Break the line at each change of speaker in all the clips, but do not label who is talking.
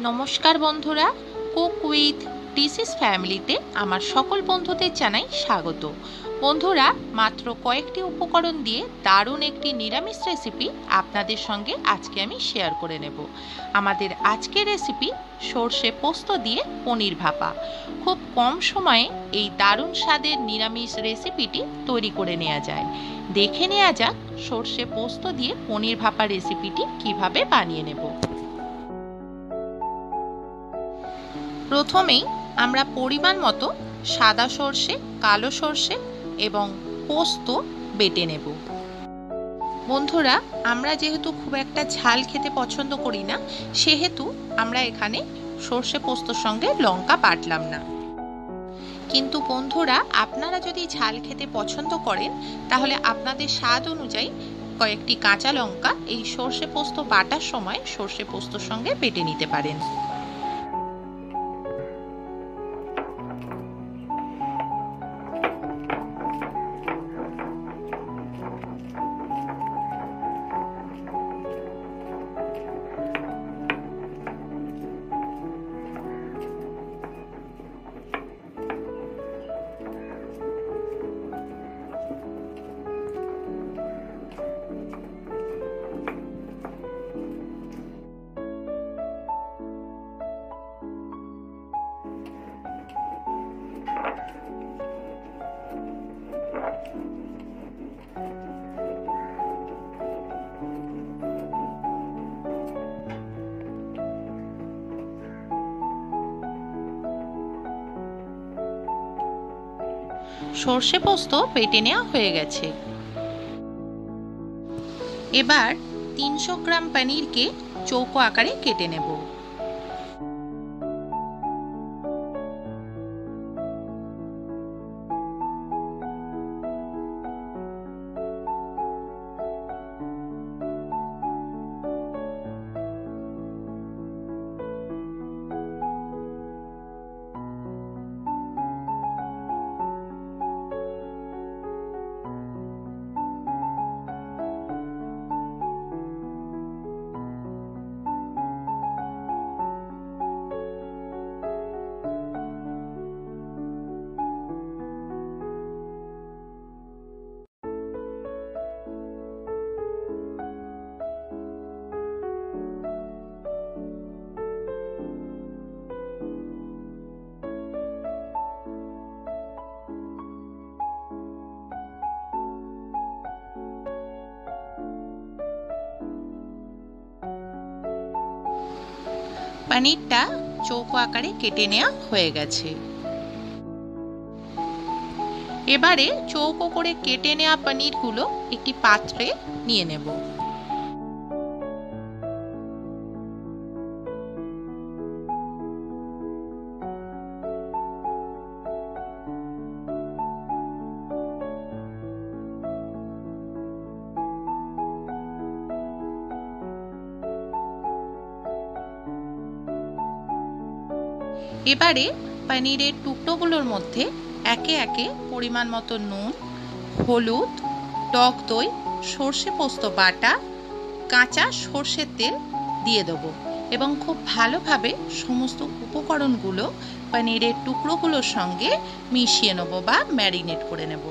নমস্কার বন্ধুরা, cook with ডিসিস ফ্যামিলিতে আমার সকল বন্ধুদের জানাই স্বাগত। বন্ধুরা, মাত্র কয়েকটি উপকরণ দিয়ে দারুণ একটি নিরামিষ রেসিপি আপনাদের সঙ্গে আজকে আমি শেয়ার করে নেব। আমাদের আজকের রেসিপি সর্ষে পোস্ত দিয়ে পনির ভাপা। খুব কম সময়ে এই দারুণ স্বাদের নিরামিষ রেসিপিটি তৈরি করে নেওয়া যায়। দেখে নেওয়া যাক সর্ষে পোস্ত দিয়ে পনির ভাপা রেসিপিটি কিভাবে বানিয়ে নেব। প্রথমেই আমরা পরিমাণ মতো সাদা সর্ষে, কালো সর্ষে এবং পোস্ত বেটে নেব। বন্ধুরা, আমরা যেহেতু খুব একটা ঝাল খেতে পছন্দ করি না, সেহেতু আমরা এখানে সর্ষে পোস্তর সঙ্গে লঙ্কা বাটলাম না। কিন্তু বন্ধুরা, আপনারা যদি ঝাল খেতে পছন্দ করেন তাহলে আপনাদের স্বাদ অনুযায়ী কয়েকটি কাঁচা লঙ্কা এই সর্ষে পোস্ত বাটার সময় সর্ষে পোস্তর সঙ্গে বেটে নিতে পারেন। সর্ষে পোস্ত বেটে নেওয়া হয়ে গেছে। এবার 300 গ্রাম পনিরকে চৌকো আকারে কেটে নেব। পনিরটা চৌকো আকারে কেটে নেওয়া হয়ে গেছে। এবারে চৌকো করে কেটে নেওয়া পনিরগুলো একটি পাত্রে নিয়ে নেব। এবারে পনিরের টুকরোগুলোর মধ্যে একে একে পরিমাণ মতো নুন, হলুদ, টক দই, সর্ষে পোস্ত বাটা, কাঁচা সর্ষের তেল দিয়ে দেবো এবং খুব ভালোভাবে সমস্ত উপকরণগুলো পনিরের টুকরোগুলোর সঙ্গে মিশিয়ে নেব বা ম্যারিনেট করে নেব।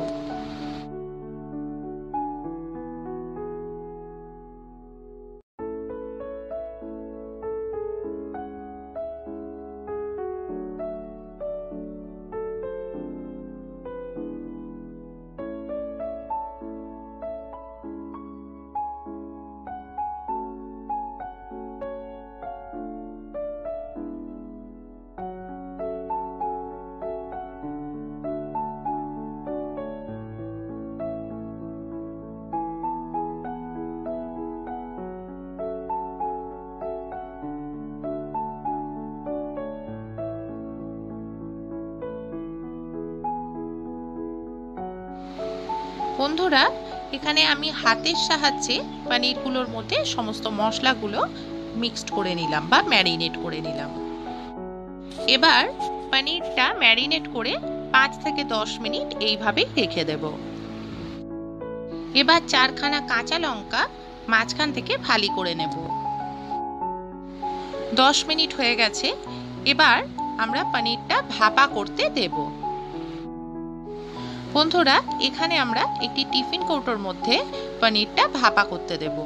বন্ধুরা, এখানে আমি হাতের সাহায্যে পনিরগুলোর মধ্যে সমস্ত মশলাগুলো মিক্সড করে নিলাম বা ম্যারিনেট করে নিলাম। এবার পনিরটা ম্যারিনেট করে 5 থেকে 10 মিনিট এইভাবে রেখে দেব। এবার 4খানা কাঁচা লঙ্কা মাঝখান থেকে ফালি করে নেব। 10 মিনিট হয়ে গেছে। এবার আমরা পনিরটা ভাপা করতে দেব। বন্ধুরা, এখানে আমরা একটি টিফিন কৌটোর মধ্যে পনিরটা ভাপা করতে দেব।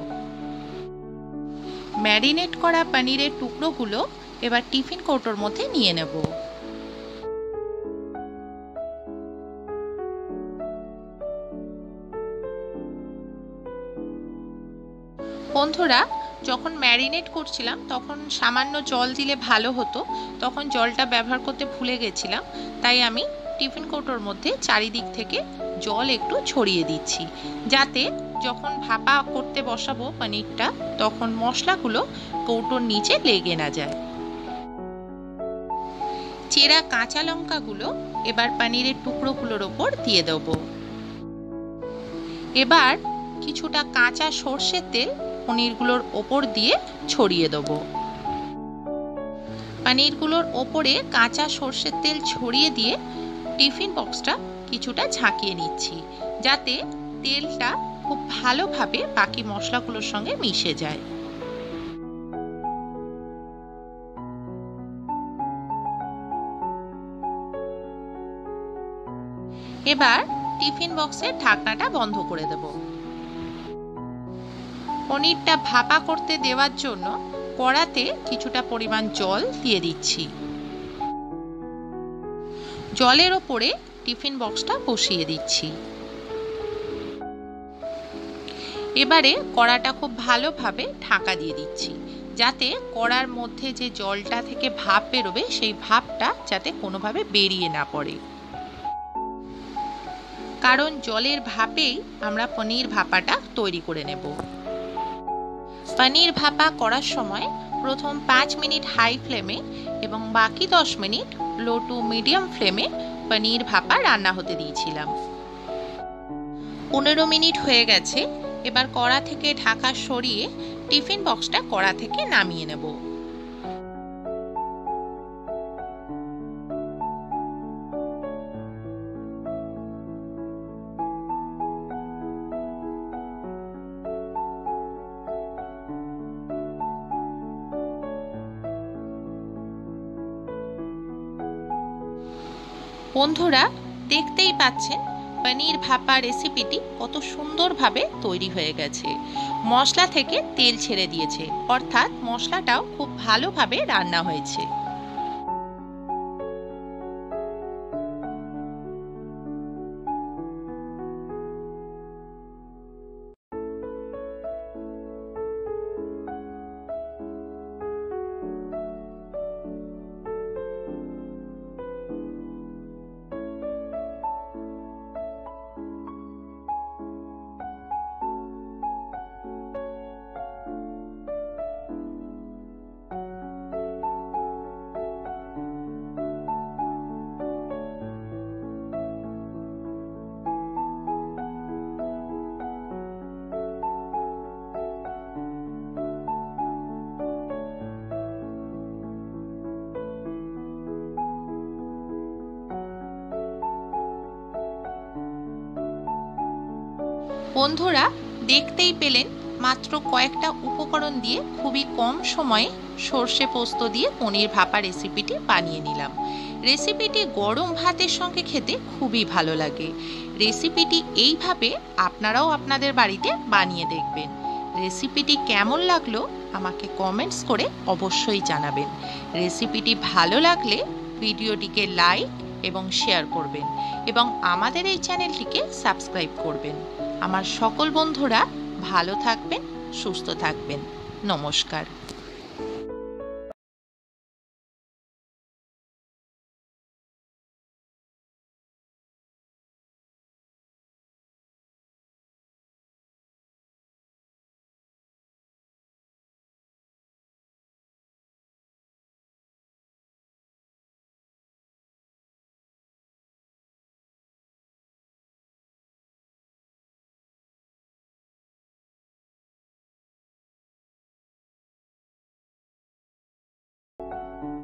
ম্যারিনেট করা পনিরের টুকরোগুলো এবার টিফিন কৌটোর মধ্যে নিয়ে নেব। বন্ধুরা, যখন ম্যারিনেট করছিলাম তখন সামান্য জল দিলে ভালো হতো, তখন জলটা ব্যবহার করতে ভুলে গেছিলাম। তাই আমি টিফিন কৌটোর মধ্যে চারিদিক থেকে জল একটু ছড়িয়ে দিচ্ছি, যাতে যখন ভাপা করতে বসাবো পনিরটা তখন মশলাগুলো কৌটোর নিচে লেগে না যায়। চেরা কাঁচা লঙ্কাগুলো এবার পনিরের টুকরোগুলোর ওপর দিয়ে দেব। এবার কিছুটা কাঁচা সর্ষের তেল পনিরগুলোর ওপর দিয়ে ছড়িয়ে দেব। পনিরগুলোর ওপরে কাঁচা সর্ষের তেল ছড়িয়ে দিয়ে টিফিন বক্সটা কিছুটা ঝাঁকিয়ে নিচ্ছি, যাতে তেলটা খুব ভালোভাবে বাকি মশলাগুলোর সঙ্গে মিশে যায়। এবার টিফিন বক্সের ঢাকনাটা বন্ধ করে দেব। পনিরটা ভাপা করতে দেওয়ার জন্য কড়াতে কিছুটা পরিমাণ জল দিয়ে দিচ্ছি। জলের ওপরে টিফিন বক্সটা বসিয়ে দিচ্ছি। এবারে কড়াটা খুব ভালোভাবে ঢাকা দিয়ে দিচ্ছি, যাতে কড়ার মধ্যে যে জলটা থেকে ভাপ বেরোবে সেই ভাপটা যাতে কোনোভাবে বেরিয়ে না পড়ে, কারণ জলের ভাপেই আমরা পনির ভাপাটা তৈরি করে নেব। পনির ভাপা করার সময় প্রথম 5 মিনিট হাই ফ্লেমে এবং বাকি 10 মিনিট লো টু মিডিয়াম ফ্লেমে পনির ভাপা রান্না হতে দিয়েছিলাম। 15 মিনিট হয়ে গেছে। এবার কড়া থেকে ঢাকা সরিয়ে টিফিন বক্সটা কড়া থেকে নামিয়ে নেব। বন্ধুরা, দেখতেই পাচ্ছেন পনির ভাপা রেসিপিটি কত সুন্দরভাবে তৈরি হয়ে গেছে। মশলা থেকে তেল ছেড়ে দিয়েছে, অর্থাৎ মশলাটাও খুব ভালোভাবে রান্না হয়েছে। বন্ধুরা, দেখতেই পেলেন মাত্র কয়েকটা উপকরণ দিয়ে খুবই কম সময়ে সর্ষে পোস্ত দিয়ে পনির ভাপা রেসিপিটি বানিয়ে নিলাম। রেসিপিটি গরম ভাতের সঙ্গে খেতে খুবই ভালো লাগে। রেসিপিটি এইভাবে আপনারাও আপনাদের বাড়িতে বানিয়ে দেখবেন। রেসিপিটি কেমন লাগলো আমাকে কমেন্টস করে অবশ্যই জানাবেন। রেসিপিটি ভালো লাগলে ভিডিওটিকে লাইক এবং শেয়ার করবেন এবং আমাদের এই চ্যানেলটিকে সাবস্ক্রাইব করবেন। আমার সকল বন্ধুরা ভালো থাকবেন, সুস্থ থাকবেন। নমস্কার।